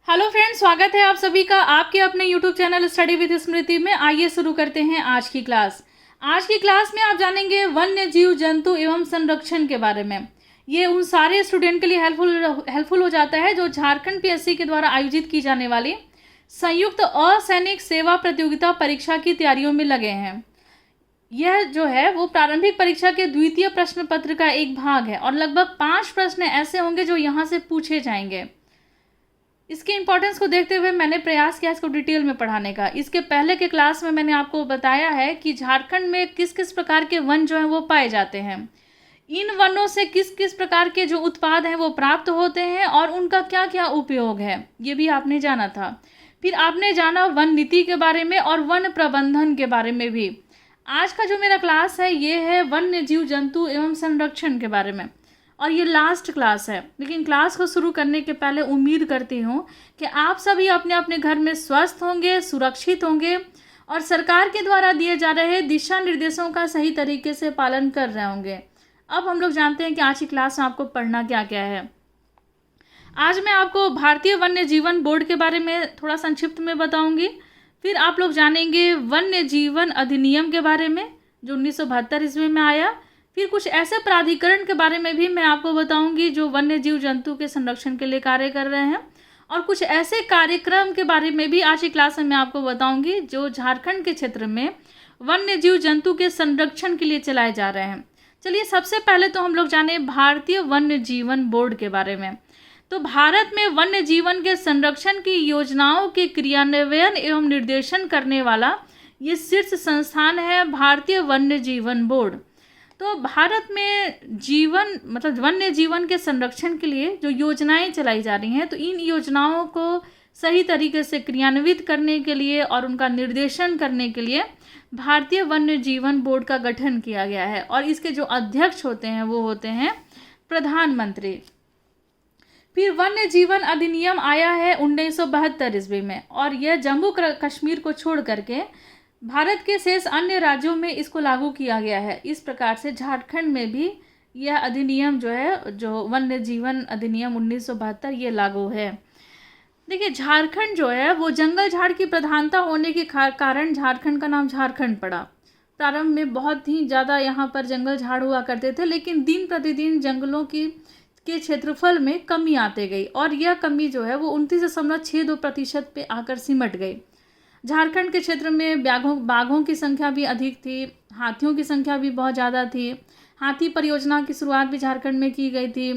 Hello friends, स्वागत है आप सभी का आपके अपने यूट्यूब चैनल स्टडी विद स्मृति में। आइए शुरू करते हैं आज की क्लास। आज की क्लास में आप जानेंगे वन्य जीव जंतु एवं संरक्षण के बारे में। ये उन सारे स्टूडेंट के लिए हेल्पफुल हो जाता है जो झारखंड पीएससी के द्वारा आयोजित की जाने वाली संयुक्त असैनिक सेवा प्रतियोगिता परीक्षा की तैयारियों में लगे हैं। यह जो है वो प्रारंभिक परीक्षा के द्वितीय प्रश्न पत्र का एक भाग है और लगभग 5 प्रश्न ऐसे होंगे जो यहाँ से पूछे जाएंगे। इसके इम्पोर्टेंस को देखते हुए मैंने प्रयास किया इसको डिटेल में पढ़ाने का। इसके पहले के क्लास में मैंने आपको बताया है कि झारखंड में किस किस प्रकार के वन जो हैं वो पाए जाते हैं, इन वनों से किस किस प्रकार के जो उत्पाद हैं वो प्राप्त होते हैं और उनका क्या क्या उपयोग है, ये भी आपने जाना था। फिर आपने जाना वन नीति के बारे में और वन प्रबंधन के बारे में भी। आज का जो मेरा क्लास है ये है वन्य जीव जंतु एवं संरक्षण के बारे में और ये लास्ट क्लास है। लेकिन क्लास को शुरू करने के पहले उम्मीद करती हूँ कि आप सभी अपने अपने घर में स्वस्थ होंगे, सुरक्षित होंगे और सरकार के द्वारा दिए जा रहे दिशा निर्देशों का सही तरीके से पालन कर रहे होंगे। अब हम लोग जानते हैं कि आज की क्लास में आपको पढ़ना क्या क्या है। आज मैं आपको भारतीय वन्य जीवन बोर्ड के बारे में थोड़ा संक्षिप्त में बताऊँगी। फिर आप लोग जानेंगे वन्य जीवन अधिनियम के बारे में जो 1972 ईस्वी में आया। फिर कुछ ऐसे प्राधिकरण के बारे में भी मैं आपको बताऊंगी जो वन्य जीव जंतु के संरक्षण के लिए कार्य कर रहे हैं और कुछ ऐसे कार्यक्रम के बारे में भी आज की क्लास में मैं आपको बताऊंगी जो झारखंड के क्षेत्र में वन्य जीव जंतु के संरक्षण के लिए चलाए जा रहे हैं। चलिए सबसे पहले तो हम लोग जाने भारतीय वन्य जीवन बोर्ड के बारे में। तो भारत में वन्य जीवन के संरक्षण की योजनाओं के क्रियान्वयन एवं निर्देशन करने वाला ये शीर्ष संस्थान है भारतीय वन्य जीवन बोर्ड। तो भारत में वन्य जीवन के संरक्षण के लिए जो योजनाएं चलाई जा रही हैं, तो इन योजनाओं को सही तरीके से क्रियान्वित करने के लिए और उनका निर्देशन करने के लिए भारतीय वन्य जीवन बोर्ड का गठन किया गया है और इसके जो अध्यक्ष होते हैं वो होते हैं प्रधानमंत्री। फिर वन्य जीवन अधिनियम आया है 1972 ईस्वी में और यह जम्मू कश्मीर को छोड़ करके भारत के शेष अन्य राज्यों में इसको लागू किया गया है। इस प्रकार से झारखंड में भी यह अधिनियम जो है, जो वन्य जीवन अधिनियम 1972 ये लागू है। देखिए झारखंड जो है वो जंगल झाड़ की प्रधानता होने के कारण झारखंड का नाम झारखंड पड़ा। प्रारंभ में बहुत ही ज़्यादा यहाँ पर जंगल झाड़ हुआ करते थे, लेकिन दिन प्रतिदिन जंगलों के क्षेत्रफल में कमी आते गई और यह कमी जो है वो 29.62% पे आकर सिमट गई। झारखंड के क्षेत्र में बाघों की संख्या भी अधिक थी, हाथियों की संख्या भी बहुत ज़्यादा थी। हाथी परियोजना की शुरुआत भी झारखंड में की गई थी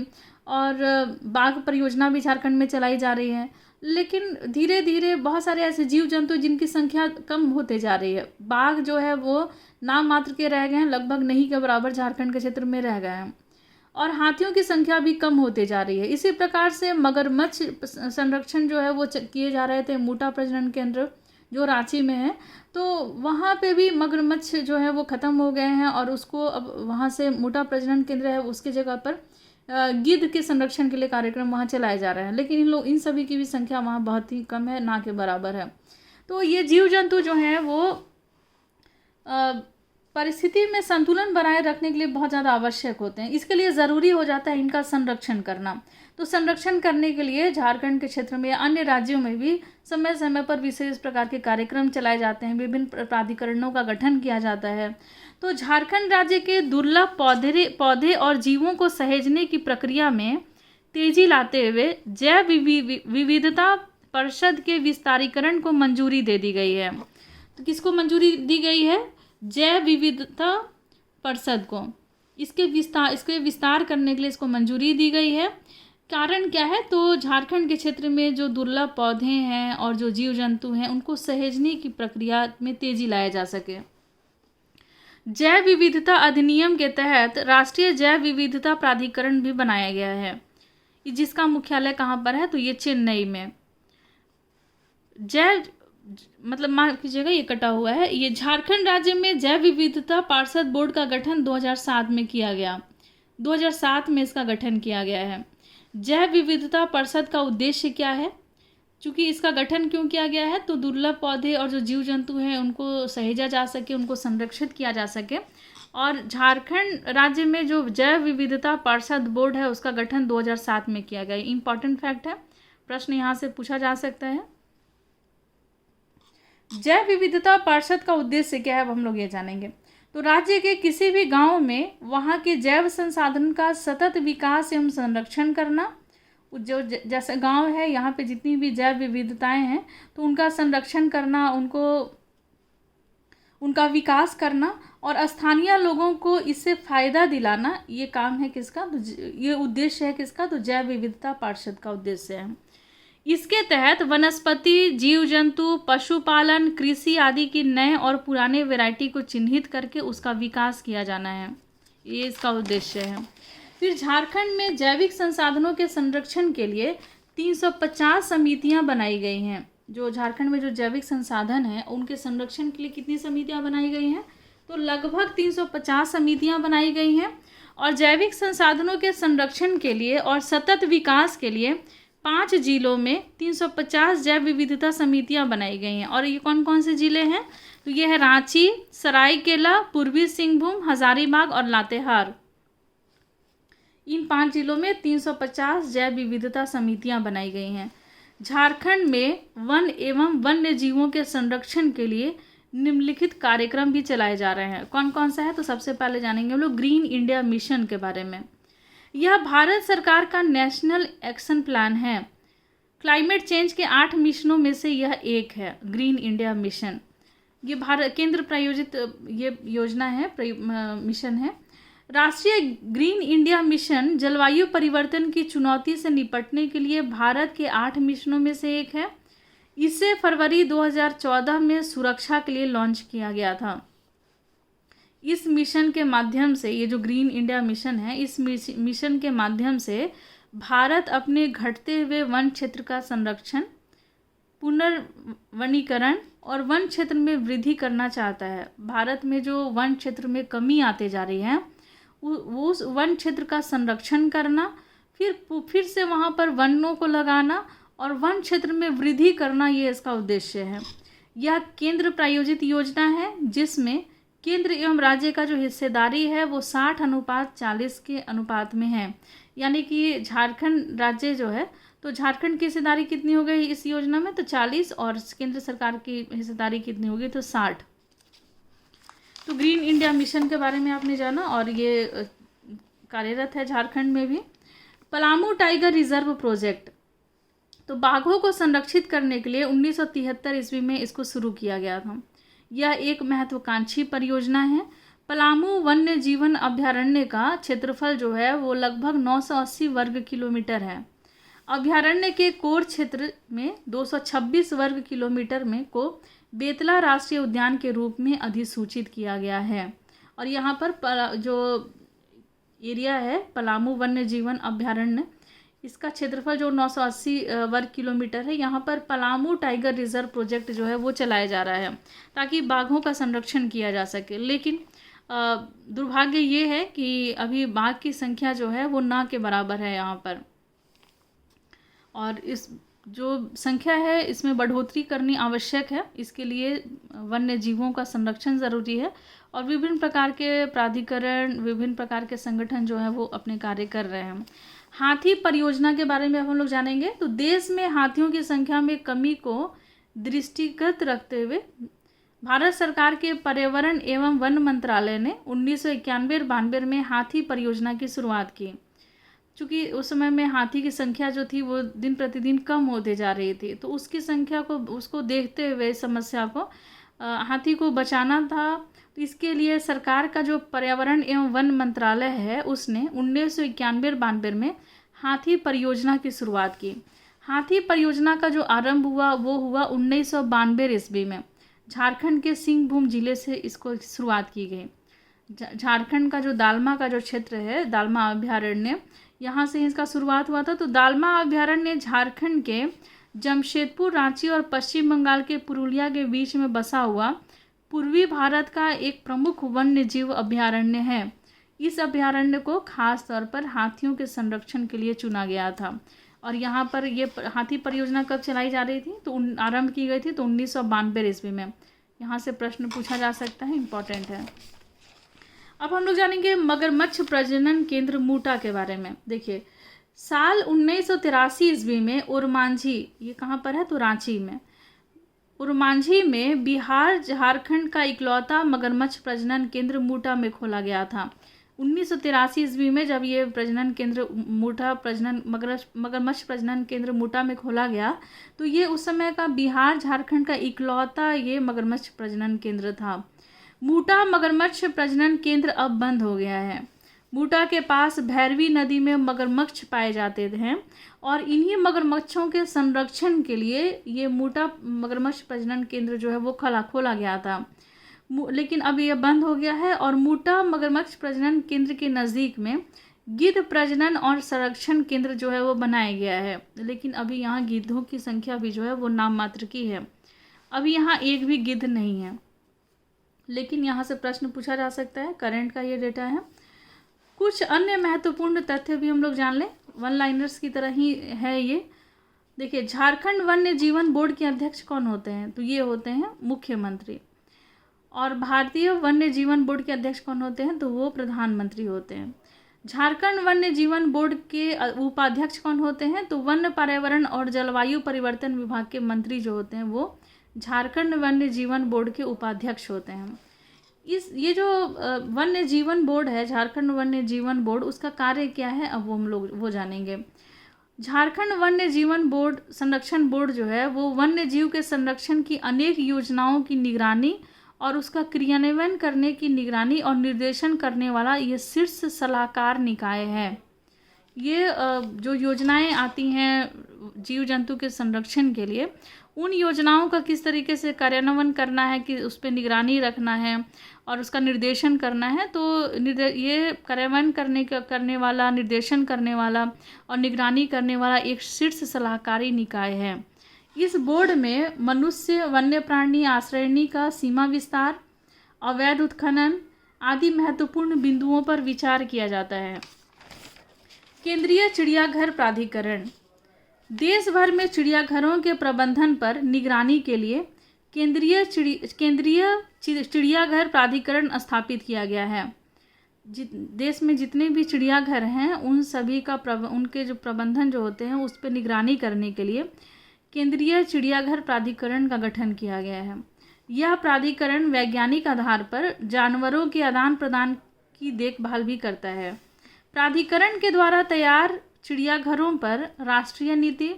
और बाघ परियोजना भी झारखंड में चलाई जा रही है। लेकिन धीरे धीरे बहुत सारे ऐसे जीव जंतु जिनकी संख्या कम होते जा रही है। बाघ जो है वो नाम मात्र के रह गए हैं, लगभग नहीं के बराबर झारखंड के क्षेत्र में रह गए हैं और हाथियों की संख्या भी कम होते जा रही है। इसी प्रकार से मगरमच्छ संरक्षण जो है वो किए जा रहे थे। मूटा प्रजनन केंद्र जो रांची में है, तो वहाँ पे भी मगरमच्छ जो है वो ख़त्म हो गए हैं और उसको अब वहाँ से मोटा प्रजनन केंद्र है उसकी जगह पर गिद्ध के संरक्षण के लिए कार्यक्रम वहाँ चलाए जा रहे हैं। लेकिन इन सभी की भी संख्या वहाँ बहुत ही कम है, ना के बराबर है। तो ये जीव जंतु जो हैं वो परिस्थिति में संतुलन बनाए रखने के लिए बहुत ज़्यादा आवश्यक होते हैं। इसके लिए ज़रूरी हो जाता है इनका संरक्षण करना। तो संरक्षण करने के लिए झारखंड के क्षेत्र में या अन्य राज्यों में भी समय समय पर विशेष प्रकार के कार्यक्रम चलाए जाते हैं, विभिन्न प्राधिकरणों का गठन किया जाता है। तो झारखंड राज्य के दुर्लभ पौधे और जीवों को सहेजने की प्रक्रिया में तेजी लाते हुए जैव विविधता परिषद के विस्तारीकरण को मंजूरी दे दी गई है। तो किसको मंजूरी दी गई है? जैव विविधता परिषद को। इसके विस्तार करने के लिए इसको मंजूरी दी गई है। कारण क्या है? तो झारखंड के क्षेत्र में जो दुर्लभ पौधे हैं और जो जीव जंतु हैं उनको सहेजने की प्रक्रिया में तेजी लाया जा सके। जैव विविधता अधिनियम के तहत राष्ट्रीय जैव विविधता प्राधिकरण भी बनाया गया है, जिसका मुख्यालय कहाँ पर है? तो ये चेन्नई में। माफ कीजिएगा ये कटा हुआ है। ये झारखंड राज्य में जैव विविधता पार्षद बोर्ड का गठन 2007 में किया गया। 2007 में इसका गठन किया गया है। जैव विविधता परिषद का उद्देश्य क्या है? चूँकि इसका गठन क्यों किया गया है? तो दुर्लभ पौधे और जो जीव जंतु हैं उनको सहेजा जा सके, उनको संरक्षित किया जा सके। और झारखंड राज्य में जो जैव विविधता पार्षद बोर्ड है उसका गठन 2007 में किया गया। इम्पॉर्टेंट फैक्ट है। प्रश्न यहाँ से पूछा जा सकता है। जैव विविधता पार्षद का उद्देश्य क्या है, अब हम लोग ये जानेंगे। तो राज्य के किसी भी गांव में वहां के जैव संसाधन का सतत विकास एवं संरक्षण करना। जो जैसे गांव है, यहाँ पे जितनी भी जैव विविधताएं हैं तो उनका संरक्षण करना, उनका विकास करना और स्थानीय लोगों को इससे फायदा दिलाना, ये काम है किसका, तो ये उद्देश्य है किसका, तो जैव विविधता पार्षद का उद्देश्य है। इसके तहत वनस्पति, जीव जंतु, पशुपालन, कृषि आदि की नए और पुराने वैरायटी को चिन्हित करके उसका विकास किया जाना है, ये इसका उद्देश्य है। फिर झारखंड में जैविक संसाधनों के संरक्षण के लिए 350 समितियां बनाई गई हैं। जो झारखंड में जो जैविक संसाधन हैं उनके संरक्षण के लिए कितनी समितियां बनाई गई हैं, तो लगभग 350 समितियां बनाई गई हैं। और जैविक संसाधनों के संरक्षण के लिए और सतत विकास के लिए 5 जिलों में 350 जैव विविधता समितियां बनाई गई हैं। और ये कौन कौन से जिले हैं, तो ये है रांची, सरायकेला, पूर्वी सिंहभूम, हजारीबाग और लातेहार। इन 5 जिलों में 350 जैव विविधता समितियां बनाई गई हैं। झारखंड में वन एवं वन्य जीवों के संरक्षण के लिए निम्नलिखित कार्यक्रम भी चलाए जा रहे हैं। कौन कौन सा है, तो सबसे पहले जानेंगे हम लोग ग्रीन इंडिया मिशन के बारे में। यह भारत सरकार का नेशनल एक्शन प्लान है। क्लाइमेट चेंज के 8 मिशनों में से यह एक है, ग्रीन इंडिया मिशन। ये भारत केंद्र प्रायोजित ये योजना है, मिशन है। राष्ट्रीय ग्रीन इंडिया मिशन जलवायु परिवर्तन की चुनौती से निपटने के लिए भारत के 8 मिशनों में से एक है। इसे फरवरी 2014 में सुरक्षा के लिए लॉन्च किया गया था। इस मिशन के माध्यम से, ये जो ग्रीन इंडिया मिशन है, इस मिशन के माध्यम से भारत अपने घटते हुए वन क्षेत्र का संरक्षण, पुनर्वनीकरण और वन क्षेत्र में वृद्धि करना चाहता है। भारत में जो वन क्षेत्र में कमी आते जा रही है, वो उस वन क्षेत्र का संरक्षण करना, फिर से वहाँ पर वनों को लगाना और वन क्षेत्र में वृद्धि करना, ये इसका उद्देश्य है। यह केंद्र प्रायोजित योजना है जिसमें केंद्र एवं राज्य का जो हिस्सेदारी है वो 60:40 के अनुपात में है। यानी कि झारखंड राज्य जो है, तो झारखंड की हिस्सेदारी कितनी हो गई इस योजना में, तो 40, और केंद्र सरकार की हिस्सेदारी कितनी होगी, तो 60। तो ग्रीन इंडिया मिशन के बारे में आपने जाना, और ये कार्यरत है झारखंड में भी। पलामू टाइगर रिजर्व प्रोजेक्ट, तो बाघों को संरक्षित करने के लिए 1973 ईस्वी में इसको शुरू किया गया था। यह एक महत्वाकांक्षी परियोजना है। पलामू वन्य जीवन अभयारण्य का क्षेत्रफल जो है वो लगभग 980 वर्ग किलोमीटर है। अभयारण्य के कोर क्षेत्र में 226 वर्ग किलोमीटर में को बेतला राष्ट्रीय उद्यान के रूप में अधिसूचित किया गया है। और यहाँ पर जो एरिया है पलामू वन्य जीवन अभयारण्य, इसका क्षेत्रफल जो 980 वर्ग किलोमीटर है, यहाँ पर पलामू टाइगर रिजर्व प्रोजेक्ट जो है वो चलाया जा रहा है ताकि बाघों का संरक्षण किया जा सके। लेकिन दुर्भाग्य ये है कि अभी बाघ की संख्या जो है वो ना के बराबर है यहाँ पर, और इस जो संख्या है इसमें बढ़ोतरी करनी आवश्यक है। इसके लिए वन्य जीवों का संरक्षण ज़रूरी है और विभिन्न प्रकार के प्राधिकरण, विभिन्न प्रकार के संगठन जो है वो अपने कार्य कर रहे हैं। हाथी परियोजना के बारे में हम लोग जानेंगे। तो देश में हाथियों की संख्या में कमी को दृष्टिगत रखते हुए भारत सरकार के पर्यावरण एवं वन मंत्रालय ने 1991-92 में हाथी परियोजना की शुरुआत की। चूँकि उस समय में हाथी की संख्या जो थी वो दिन प्रतिदिन कम होते जा रही थी, तो उसकी संख्या को उसको देखते हुए समस्या को हाथी को बचाना था। तो इसके लिए सरकार का जो पर्यावरण एवं वन मंत्रालय है उसने 1991-92 में हाथी परियोजना की शुरुआत की। हाथी परियोजना का जो आरंभ हुआ वो हुआ 1992 ईस्वी में। झारखंड के सिंहभूम जिले से इसको शुरुआत की गई। झारखंड का जो दालमा का जो क्षेत्र है, दालमा अभयारण्य, यहाँ से इसका शुरुआत हुआ था। तो दालमा अभयारण्य झारखंड के जमशेदपुर, रांची और पश्चिम बंगाल के पुरुलिया के बीच में बसा हुआ पूर्वी भारत का एक प्रमुख वन्य जीव अभयारण्य है। इस अभयारण्य को खास तौर पर हाथियों के संरक्षण के लिए चुना गया था। और यहाँ पर ये हाथी परियोजना कब चलाई जा रही थी, तो आरंभ की गई थी तो 1992 ईस्वी में। यहाँ से प्रश्न पूछा जा सकता है, इम्पॉर्टेंट है। अब हम लोग जानेंगे मगरमच्छ प्रजनन केंद्र मूटा के बारे में। देखिए, साल 1983 ईस्वी में उरमांझी, ये कहाँ पर है, तो रांची में, उरमांझी में बिहार झारखंड का इकलौता मगरमच्छ प्रजनन केंद्र मूटा में खोला गया था। 1983 ईस्वी में जब ये प्रजनन केंद्र मगरमच्छ प्रजनन केंद्र मूटा में खोला गया, तो ये उस समय का बिहार झारखंड का इकलौता ये मगरमच्छ प्रजनन केंद्र था। मूटा मगरमच्छ प्रजनन केंद्र अब बंद हो गया है। मूटा के पास भैरवी नदी में मगरमच्छ पाए जाते थे और इन्हीं मगरमच्छों के संरक्षण के लिए ये मूटा मगरमच्छ प्रजनन केंद्र जो है वो खोला गया था, लेकिन अब ये बंद हो गया है। और मूटा मगरमच्छ प्रजनन केंद्र के नज़दीक में गिद्ध प्रजनन और संरक्षण केंद्र जो है वो बनाया गया है, लेकिन अभी यहाँ गिद्धों की संख्या भी जो है वो नाम मात्र की है। अभी यहाँ एक भी गिद्ध नहीं है, लेकिन यहाँ से प्रश्न पूछा जा सकता है, करंट का ये डेटा है। कुछ अन्य महत्वपूर्ण तथ्य भी हम लोग जान लें, वन लाइनर्स की तरह ही है ये। देखिए, झारखंड वन्य जीवन बोर्ड के अध्यक्ष कौन होते हैं, तो ये होते हैं मुख्यमंत्री। और भारतीय वन्य जीवन बोर्ड के अध्यक्ष कौन होते हैं, तो वो प्रधानमंत्री होते हैं। झारखंड वन्य जीवन बोर्ड के उपाध्यक्ष कौन होते हैं, तो वन्य पर्यावरण और जलवायु परिवर्तन विभाग के मंत्री जो होते हैं वो झारखंड वन्य जीवन बोर्ड के उपाध्यक्ष होते हैं। ये जो वन्य जीवन बोर्ड है, झारखंड वन्य जीवन बोर्ड, उसका कार्य क्या है, अब वो हम लोग वो जानेंगे। झारखंड वन्य जीवन बोर्ड संरक्षण बोर्ड जो है वो वन्य जीव के संरक्षण की अनेक योजनाओं की निगरानी और उसका क्रियान्वयन करने की निगरानी और निर्देशन करने वाला ये शीर्ष सलाहकार निकाय है। ये जो योजनाएं आती हैं जीव जंतु के संरक्षण के लिए, उन योजनाओं का किस तरीके से कार्यान्वयन करना है, कि उस पर निगरानी रखना है और उसका निर्देशन करना है, तो ये कार्यान्वयन करने वाला, निर्देशन करने वाला और निगरानी करने वाला एक शीर्ष सलाहकारी निकाय है। इस बोर्ड में मनुष्य, वन्य प्राणी आश्रयणी का सीमा विस्तार, अवैध उत्खनन आदि महत्वपूर्ण बिंदुओं पर विचार किया जाता है। केंद्रीय चिड़ियाघर प्राधिकरण, देश भर में चिड़ियाघरों के प्रबंधन पर निगरानी के लिए केंद्रीय चिड़ियाघर प्राधिकरण स्थापित किया गया है। देश में जितने भी चिड़ियाघर हैं उन सभी का उनके जो प्रबंधन जो होते हैं उस पर निगरानी करने के लिए केंद्रीय चिड़ियाघर प्राधिकरण का गठन किया गया है। यह प्राधिकरण वैज्ञानिक आधार पर जानवरों के आदान प्रदान की देखभाल भी करता है। प्राधिकरण के द्वारा तैयार चिड़ियाघरों पर राष्ट्रीय नीति,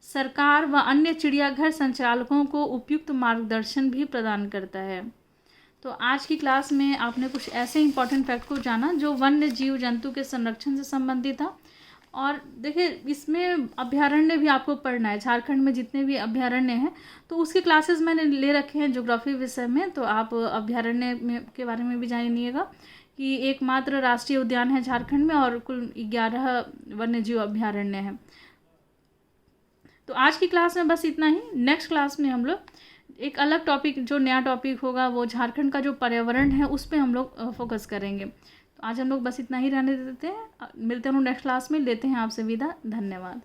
सरकार व अन्य चिड़ियाघर संचालकों को उपयुक्त मार्गदर्शन भी प्रदान करता है। तो आज की क्लास में आपने कुछ ऐसे इंपॉर्टेंट फैक्ट को जाना जो वन्य जीव जंतु के संरक्षण से संबंधित था। और देखिए, इसमें अभयारण्य भी आपको पढ़ना है। झारखंड में जितने भी अभयारण्य हैं तो उसके क्लासेस मैंने ले रखे हैं ज्योग्राफी विषय में, तो आप अभयारण्य के बारे में भी जानिएगा कि एकमात्र राष्ट्रीय उद्यान है झारखंड में और कुल 11 वन्यजीव अभयारण्य हैं। तो आज की क्लास में बस इतना ही। नेक्स्ट क्लास में हम लोग एक अलग टॉपिक, जो नया टॉपिक होगा वो झारखंड का जो पर्यावरण है उस पर हम लोग फोकस करेंगे। तो आज हम लोग बस इतना ही रहने देते हैं। मिलते हैं नेक्स्ट क्लास में, लेते हैं आपसे विदा। धन्यवाद।